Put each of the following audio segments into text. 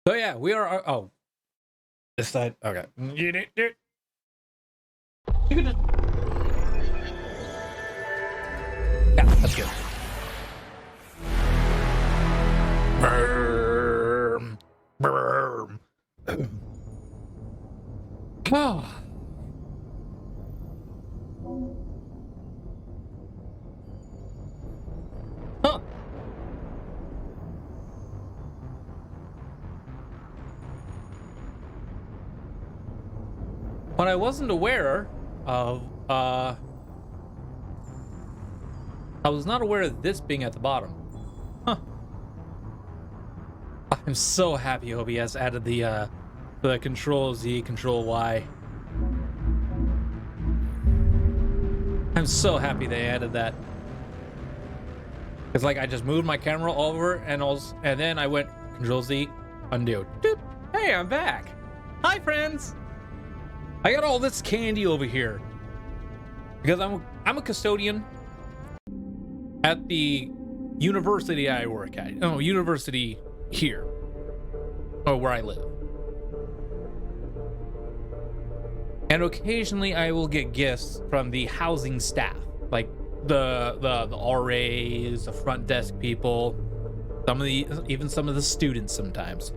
So yeah, we are. Oh, this side. Okay. You can just. Yeah, that's good. Burm, burm. Oh. Huh. What I wasn't aware of, I was not aware of this being at the bottom. Huh. I'm so happy OBS added the Control Z, Control Y. I'm so happy they added that. It's like I just moved my camera over and then I went Control Z, undo. Doop. Hey, I'm back. Hi, friends. I got all this candy over here because I'm a custodian at the university I work at. No, university here, or where I live. And occasionally I will get gifts from the housing staff, like the RAs, the front desk people, even some of the students sometimes.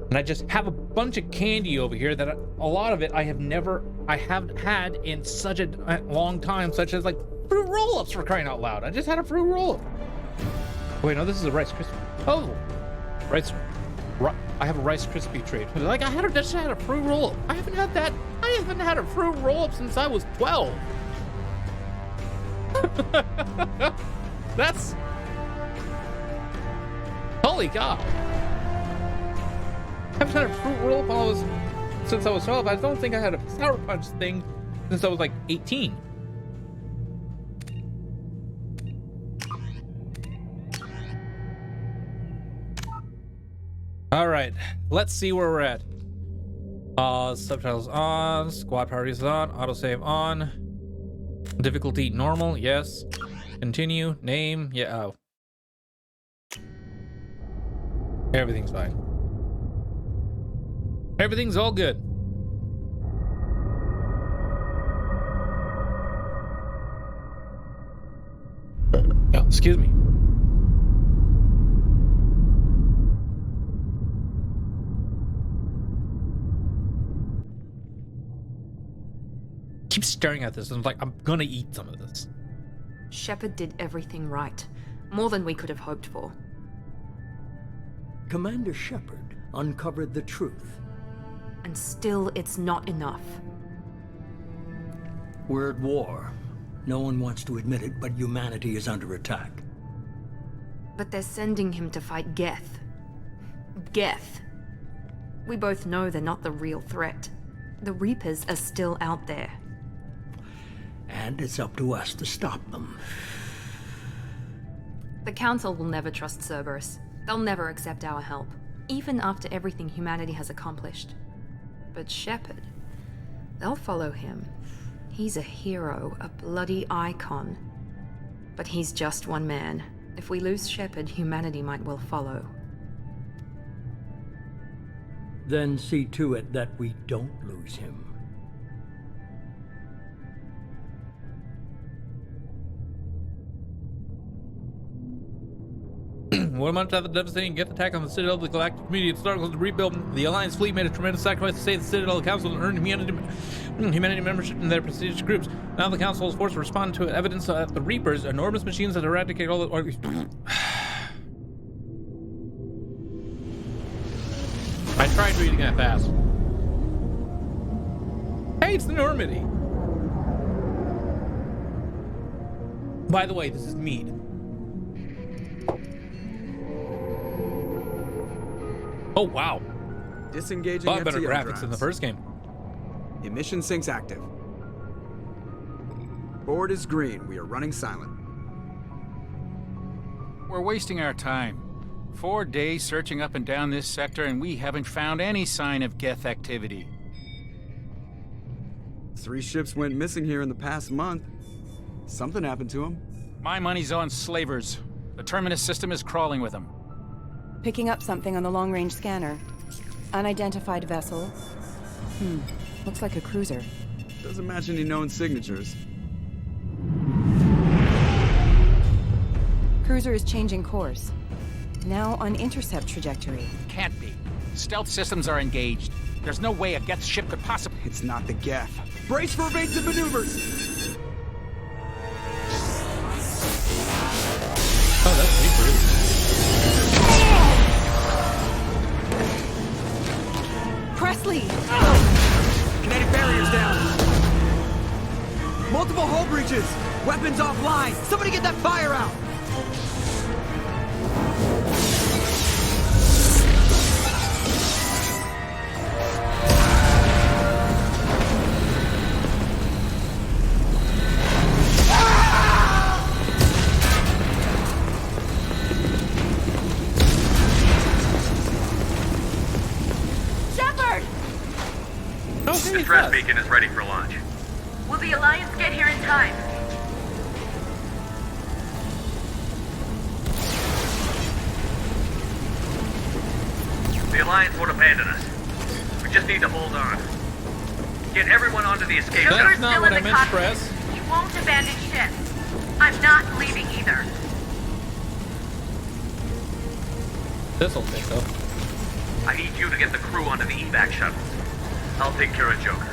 And I just have a bunch of candy over here that a lot of it I haven't had in such a long time, such as like fruit roll-ups, for crying out loud. I just had a fruit roll-up. Wait, no, this is a Rice Krispie. Oh, I have a Rice Krispie treat. Like I just had a fruit roll-up. I haven't had a fruit roll-up since I was 12. That's holy cow. I haven't had a fruit roll-up since I was 12. I don't think I had a Sour Punch thing since I was like 18. All right, let's see where we're at. Subtitles on, squad parties on, autosave on, difficulty normal, yes. Continue, name, yeah. Oh. Everything's fine. Everything's all good. Oh, excuse me. Keep staring at this and I'm like, I'm gonna eat some of this. Shepard did everything right. More than we could have hoped for. Commander Shepard uncovered the truth. And still, it's not enough. We're at war. No one wants to admit it, but humanity is under attack. But they're sending him to fight Geth. Geth. We both know they're not the real threat. The Reapers are still out there. And it's up to us to stop them. The Council will never trust Cerberus. They'll never accept our help, even after everything humanity has accomplished. But Shepard, they'll follow him. He's a hero, a bloody icon. But he's just one man. If we lose Shepard, humanity might well follow. Then see to it that we don't lose him. One month after the devastating Geth attack on the Citadel, the Galactic Community started to rebuild. The Alliance fleet made a tremendous sacrifice to save the Citadel Council and earn humanity membership in their prestigious groups. Now the Council is forced to respond to evidence that the Reapers, enormous machines that eradicate all the... I tried reading that fast. Hey, it's the Normandy. By the way, this is mead. Oh, wow. Disengaging A lot better FTL graphics drives. than the first game. Emission sinks active. Board is green. We are running silent. We're wasting our time. 4 days searching up and down this sector, and we haven't found any sign of Geth activity. 3 ships went missing here in the past month. Something happened to them. My money's on slavers. The Terminus system is crawling with them. Picking up something on the long-range scanner. Unidentified vessel. Looks like a cruiser. Doesn't match any known signatures. Cruiser is changing course. Now on intercept trajectory. Can't be. Stealth systems are engaged. There's no way a Geth ship could possibly... It's not the Geth. Brace for evasive maneuvers! Oh, that's deeper. Presley! Kinetic barriers down! Multiple hull breaches! Weapons offline! Somebody get that fire out! The stress beacon is ready for launch. Will the Alliance get here in time? The Alliance won't abandon us. We just need to hold on. Get everyone onto the escape That's hatch. not still what in I the meant, cockpit. Press. He won't abandon ship. I'm not leaving either. This'll take though. I need you to get the crew onto the evac shuttles. I'll take care of Joker.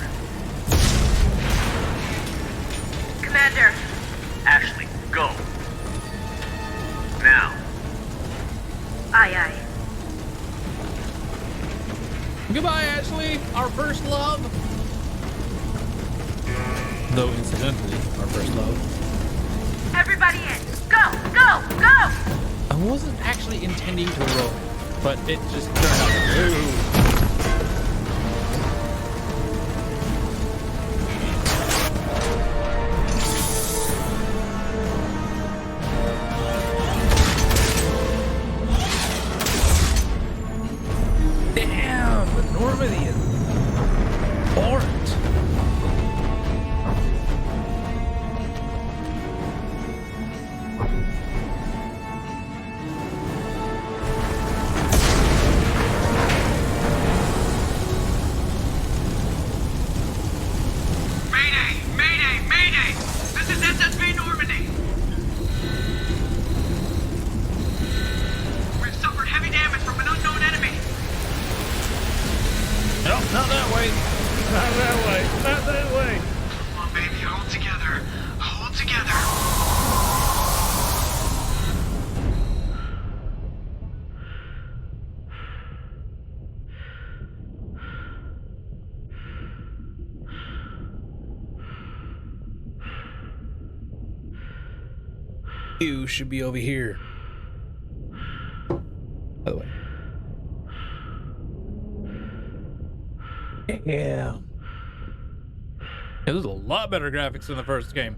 Commander, Ashley, go. Now. aye aye. Goodbye, Ashley, our first love. Though incidentally, our first love. Everybody in. Go, go, go! I wasn't actually intending to roll, but it just turned out. Ooh. Damn, the Normandy is orange. Mayday! Mayday! Mayday! This is SSV Normandy! We've suffered heavy damage from an unknown enemy! No, not that way. Not that way. Not that way. Come on, baby, hold together. Hold together. You should be over here. By the way. Yeah. There's a lot better graphics in the first game.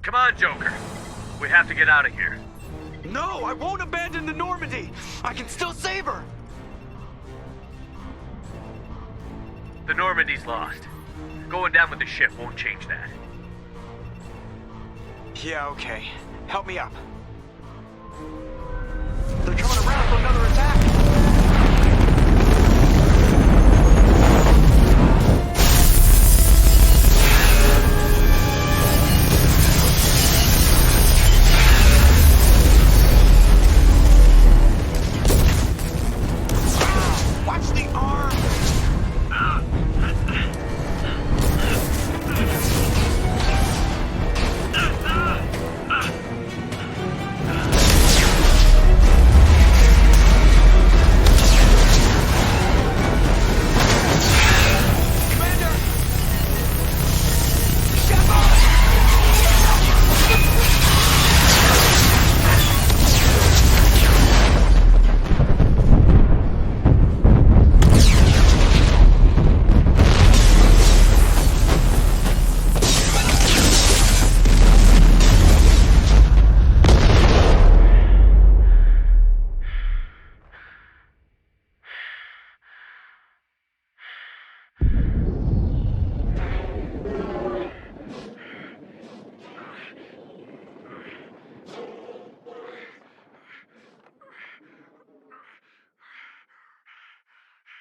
Come on, Joker. We have to get out of here. No, I won't abandon the Normandy! I can still save her! The Normandy's lost. Going down with the ship won't change that. Yeah, okay. Help me up. They're coming around for another attack! Watch the arm!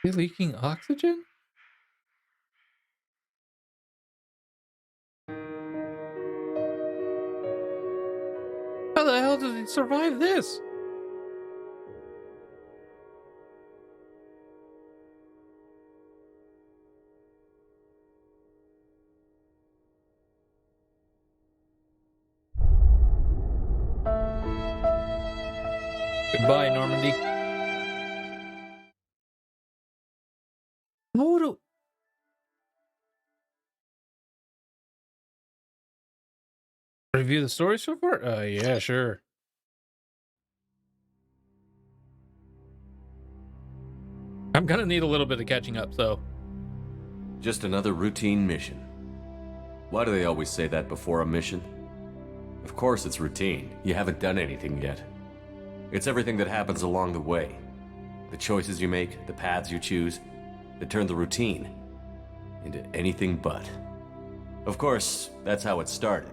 we leaking oxygen? How the hell did he survive this? Goodbye, Normandy. How do... Review the story so far? Yeah, sure. I'm gonna need a little bit of catching up, so. Just another routine mission. Why do they always say that before a mission? Of course it's routine. You haven't done anything yet. It's everything that happens along the way. The choices you make, the paths you choose, that turn the routine into anything but. Of course, that's how it started.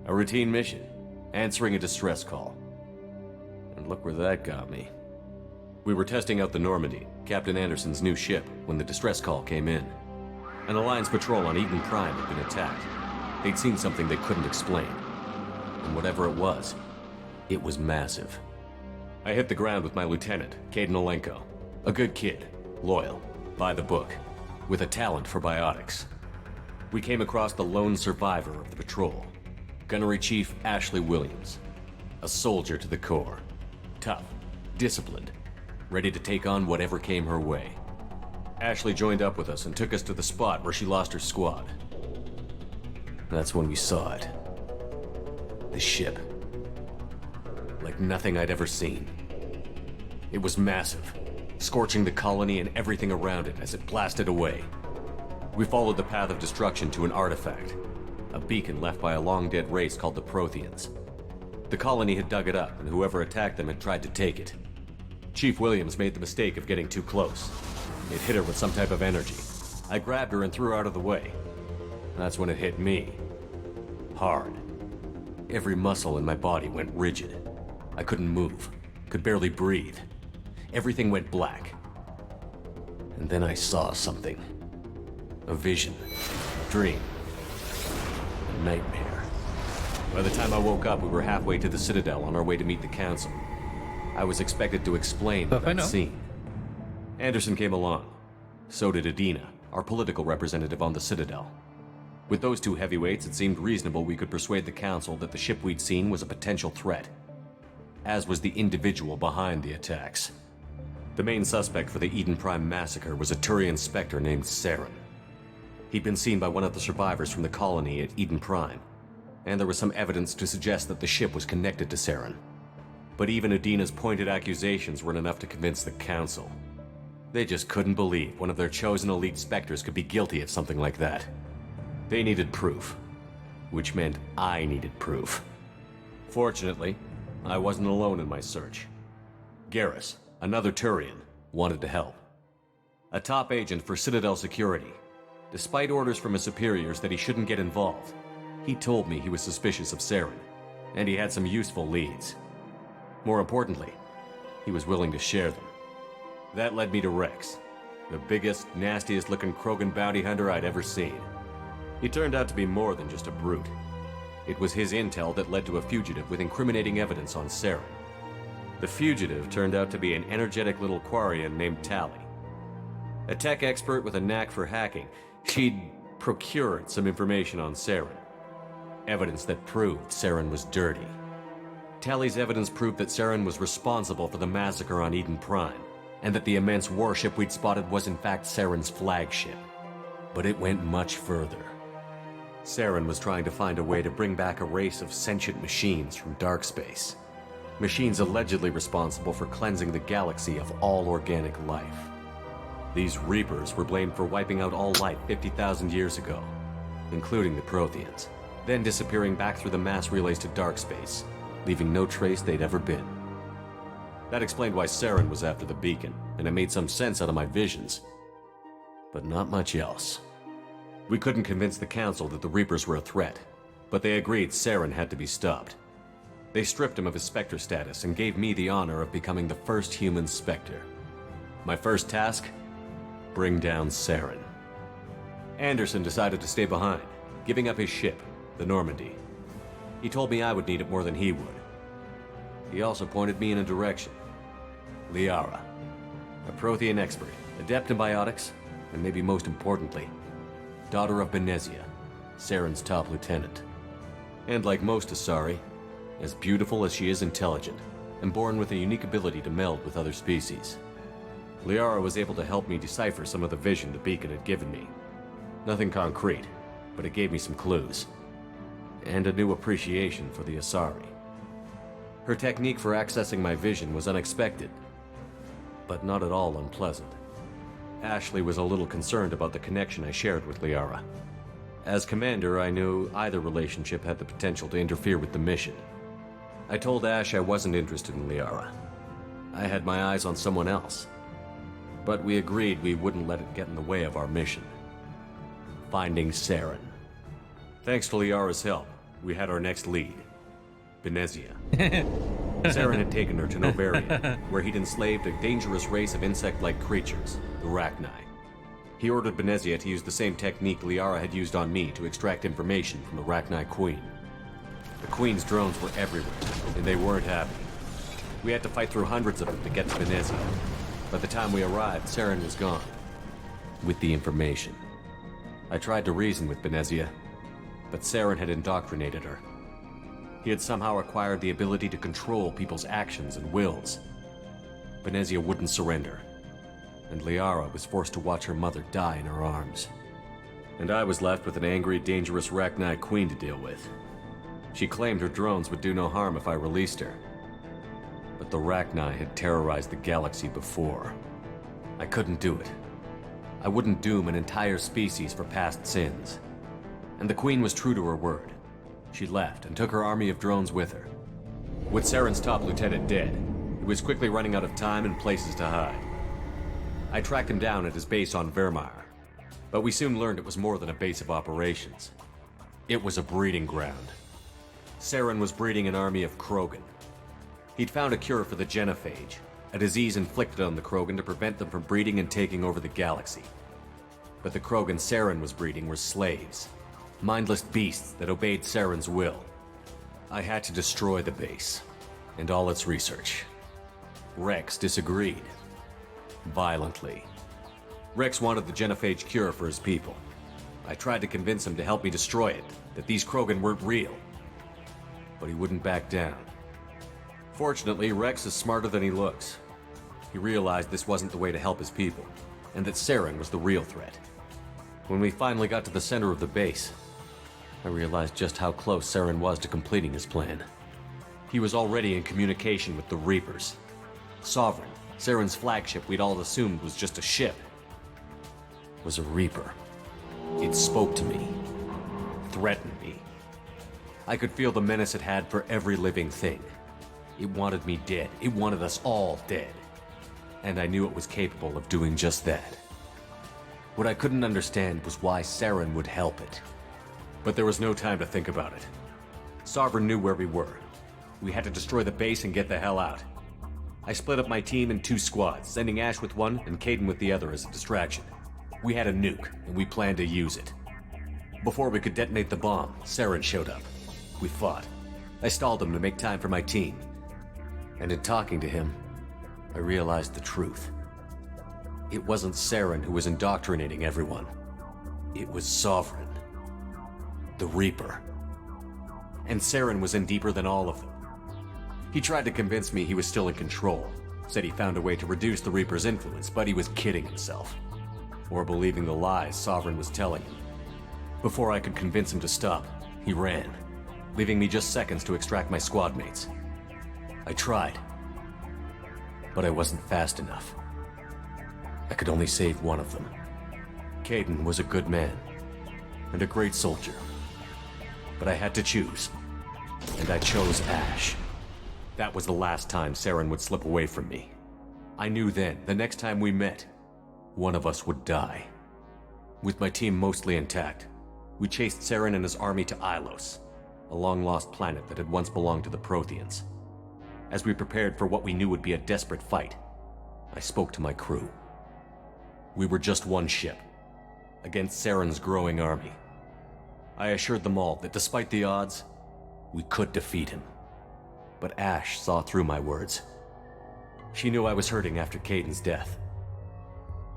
A routine mission, answering a distress call. And look where that got me. We were testing out the Normandy, Captain Anderson's new ship, when the distress call came in. An Alliance patrol on Eden Prime had been attacked. They'd seen something they couldn't explain. And whatever it was massive. I hit the ground with my lieutenant, Caden Olenko. A good kid, loyal, by the book, with a talent for biotics. We came across the lone survivor of the patrol, Gunnery Chief Ashley Williams. A soldier to the core. Tough, disciplined, ready to take on whatever came her way. Ashley joined up with us and took us to the spot where she lost her squad. That's when we saw it. The ship. Like nothing I'd ever seen. It was massive, scorching the colony and everything around it as it blasted away. We followed the path of destruction to an artifact, a beacon left by a long-dead race called the Protheans. The colony had dug it up, and whoever attacked them had tried to take it. Chief Williams made the mistake of getting too close. It hit her with some type of energy. I grabbed her and threw her out of the way. That's when it hit me. Hard. Every muscle in my body went rigid. I couldn't move, could barely breathe. Everything went black. And then I saw something. A vision. A dream. A nightmare. By the time I woke up, we were halfway to the Citadel on our way to meet the Council. I was expected to explain that scene. Anderson came along. So did Adina, our political representative on the Citadel. With those two heavyweights, it seemed reasonable we could persuade the Council that the ship we'd seen was a potential threat. As was the individual behind the attacks. The main suspect for the Eden Prime massacre was a Turian Spectre named Saren. He'd been seen by one of the survivors from the colony at Eden Prime, and there was some evidence to suggest that the ship was connected to Saren. But even Adina's pointed accusations weren't enough to convince the Council. They just couldn't believe one of their chosen elite Spectres could be guilty of something like that. They needed proof, which meant I needed proof. Fortunately, I wasn't alone in my search. Garrus, another Turian, wanted to help. A top agent for Citadel Security. Despite orders from his superiors that he shouldn't get involved, he told me he was suspicious of Saren, and he had some useful leads. More importantly, he was willing to share them. That led me to Rex, the biggest, nastiest-looking Krogan bounty hunter I'd ever seen. He turned out to be more than just a brute. It was his intel that led to a fugitive with incriminating evidence on Saren. The fugitive turned out to be an energetic little Quarian named Tali. A tech expert with a knack for hacking, she'd procured some information on Saren. Evidence that proved Saren was dirty. Tali's evidence proved that Saren was responsible for the massacre on Eden Prime, and that the immense warship we'd spotted was in fact Saren's flagship. But it went much further. Saren was trying to find a way to bring back a race of sentient machines from dark space. Machines allegedly responsible for cleansing the galaxy of all organic life. These Reapers were blamed for wiping out all life 50,000 years ago, including the Protheans, then disappearing back through the mass relays to dark space, leaving no trace they'd ever been. That explained why Saren was after the beacon, and it made some sense out of my visions. But not much else. We couldn't convince the Council that the Reapers were a threat, but they agreed Saren had to be stopped. They stripped him of his Spectre status and gave me the honor of becoming the first human Spectre. My first task? bring down Saren. Anderson decided to stay behind, giving up his ship, the Normandy. He told me I would need it more than he would. He also pointed me in a direction. Liara, a Prothean expert, adept in biotics, and maybe most importantly, daughter of Benezia, Saren's top lieutenant. And like most Asari, as beautiful as she is intelligent, and born with a unique ability to meld with other species. Liara was able to help me decipher some of the vision the beacon had given me. Nothing concrete, but it gave me some clues. And a new appreciation for the Asari. Her technique for accessing my vision was unexpected, but not at all unpleasant. Ashley was a little concerned about the connection I shared with Liara. As commander, I knew either relationship had the potential to interfere with the mission. I told Ash I wasn't interested in Liara. I had my eyes on someone else. But we agreed we wouldn't let it get in the way of our mission. Finding Saren. Thanks to Liara's help, we had our next lead. Benezia. Saren had taken her to Novaria, where he'd enslaved a dangerous race of insect-like creatures, the Rachni. He ordered Benezia to use the same technique Liara had used on me to extract information from the Rachni Queen. The Queen's drones were everywhere, and they weren't happy. We had to fight through hundreds of them to get to Benezia. By the time we arrived, Saren was gone. With the information. I tried to reason with Benezia, but Saren had indoctrinated her. He had somehow acquired the ability to control people's actions and wills. Benezia wouldn't surrender, and Liara was forced to watch her mother die in her arms. And I was left with an angry, dangerous Rachni Queen to deal with. She claimed her drones would do no harm if I released her. But the Rachni had terrorized the galaxy before. I couldn't do it. I wouldn't doom an entire species for past sins. And the Queen was true to her word. She left and took her army of drones with her. With Saren's top lieutenant dead, he was quickly running out of time and places to hide. I tracked him down at his base on Vermeer, but we soon learned it was more than a base of operations. It was a breeding ground. Saren was breeding an army of Krogan. He'd found a cure for the genophage, a disease inflicted on the Krogan to prevent them from breeding and taking over the galaxy. But the Krogan Saren was breeding were slaves, mindless beasts that obeyed Saren's will. I had to destroy the base, and all its research. Rex disagreed. Violently. Rex wanted the genophage cure for his people. I tried to convince him to help me destroy it, that these Krogan weren't real. But he wouldn't back down. Fortunately, Rex is smarter than he looks. He realized this wasn't the way to help his people, and that Saren was the real threat. When we finally got to the center of the base, I realized just how close Saren was to completing his plan. He was already in communication with the Reapers. Sovereign, Saren's flagship we'd all assumed was just a ship, was a Reaper. It spoke to me, threatened me. I could feel the menace it had for every living thing. It wanted me dead. It wanted us all dead. And I knew it was capable of doing just that. What I couldn't understand was why Saren would help it. But there was no time to think about it. Sovereign knew where we were. We had to destroy the base and get the hell out. I split up my team in 2 squads, sending Ash with one and Kaidan with the other as a distraction. We had a nuke, and we planned to use it. Before we could detonate the bomb, Saren showed up. We fought. I stalled him to make time for my team. And in talking to him, I realized the truth. It wasn't Saren who was indoctrinating everyone. It was Sovereign. The Reaper. And Saren was in deeper than all of them. He tried to convince me he was still in control. Said he found a way to reduce the Reaper's influence, but he was kidding himself. Or believing the lies Sovereign was telling him. Before I could convince him to stop, he ran, leaving me just seconds to extract my squad mates. I tried, but I wasn't fast enough. I could only save one of them. Kaidan was a good man, and a great soldier. But I had to choose, and I chose Ash. That was the last time Saren would slip away from me. I knew then, the next time we met, one of us would die. With my team mostly intact, we chased Saren and his army to Ilos, a long-lost planet that had once belonged to the Protheans. As we prepared for what we knew would be a desperate fight, I spoke to my crew. We were just one ship, against Saren's growing army. I assured them all that despite the odds, we could defeat him. But Ash saw through my words. She knew I was hurting after Kaidan's death.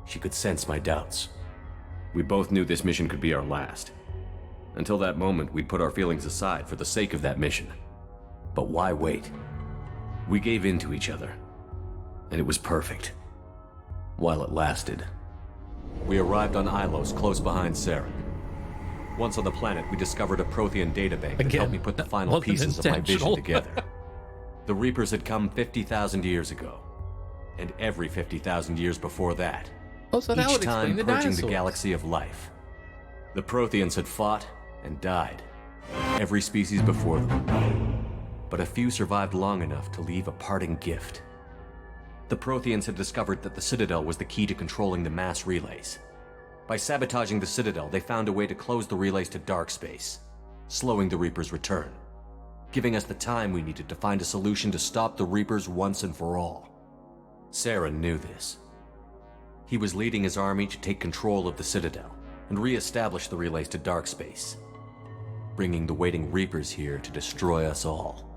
She could sense my doubts. We both knew this mission could be our last. Until that moment, we'd put our feelings aside for the sake of that mission. But why wait? We gave in to each other, and it was perfect. While it lasted. We arrived on Ilos, close behind Saren. Once on the planet, we discovered a Prothean databank that helped me put the final pieces of my vision together. The Reapers had come 50,000 years ago, and every 50,000 years before that. Oh, so that each would time explain the purging the dinosaurs. galaxy of life. The Protheans had fought and died, every species before them. But a few survived long enough to leave a parting gift. The Protheans had discovered that the Citadel was the key to controlling the mass relays. By sabotaging the Citadel, they found a way to close the relays to dark space, slowing the Reapers' return, giving us the time we needed to find a solution to stop the Reapers once and for all. Saren knew this. He was leading his army to take control of the Citadel and re-establish the relays to dark space, bringing the waiting Reapers here to destroy us all.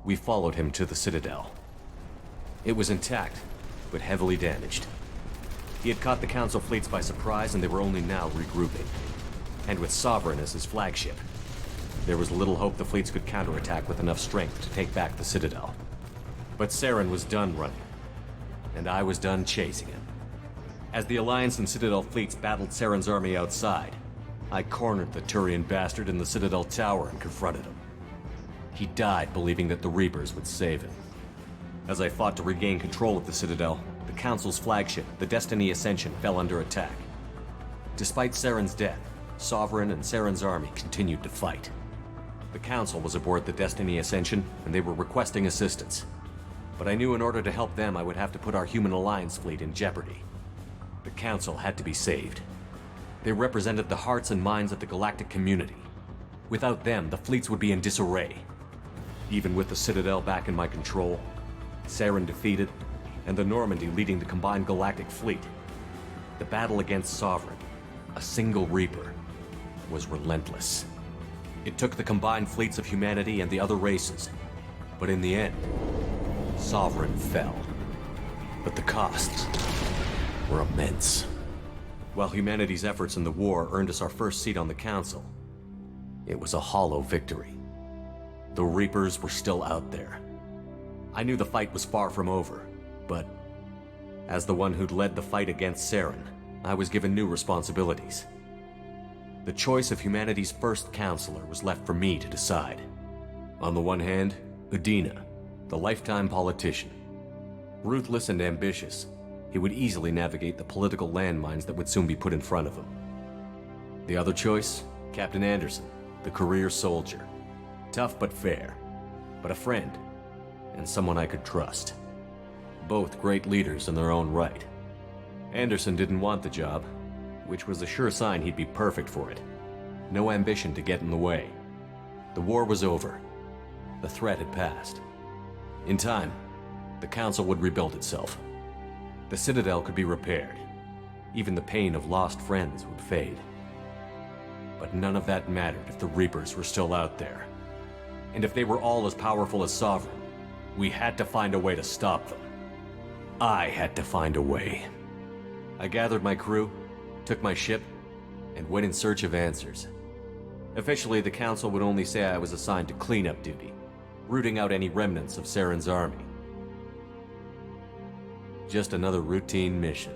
We followed him to the Citadel. It was intact, but heavily damaged. He had caught the Council fleets by surprise, and they were only now regrouping. And with Sovereign as his flagship, there was little hope the fleets could counterattack with enough strength to take back the Citadel. But Saren was done running, and I was done chasing him. As the Alliance and Citadel fleets battled Saren's army outside, I cornered the Turian bastard in the Citadel tower and confronted him. He died believing that the Reapers would save him. As I fought to regain control of the Citadel, the Council's flagship, the Destiny Ascension, fell under attack. Despite Saren's death, Sovereign and Saren's army continued to fight. The Council was aboard the Destiny Ascension, and they were requesting assistance. But I knew in order to help them, I would have to put our Human Alliance fleet in jeopardy. The Council had to be saved. They represented the hearts and minds of the galactic community. Without them, the fleets would be in disarray. Even with the Citadel back in my control, Saren defeated, and the Normandy leading the combined galactic fleet, the battle against Sovereign, a single Reaper, was relentless. It took the combined fleets of humanity and the other races, but in the end, Sovereign fell. But the costs were immense. While humanity's efforts in the war earned us our first seat on the Council, it was a hollow victory. The Reapers were still out there. I knew the fight was far from over, but as the one who'd led the fight against Saren, I was given new responsibilities. The choice of humanity's first counselor was left for me to decide. On the one hand, Udina, the lifetime politician. Ruthless and ambitious, he would easily navigate the political landmines that would soon be put in front of him. The other choice, Captain Anderson, the career soldier. Tough but fair, but a friend, and someone I could trust. Both great leaders in their own right. Anderson didn't want the job, which was a sure sign he'd be perfect for it. No ambition to get in the way. The war was over. The threat had passed. In time, the Council would rebuild itself. The Citadel could be repaired. Even the pain of lost friends would fade. But none of that mattered if the Reapers were still out there. And if they were all as powerful as Sovereign, we had to find a way to stop them. I had to find a way. I gathered my crew, took my ship, and went in search of answers. Officially, the Council would only say I was assigned to cleanup duty, rooting out any remnants of Saren's army. Just another routine mission.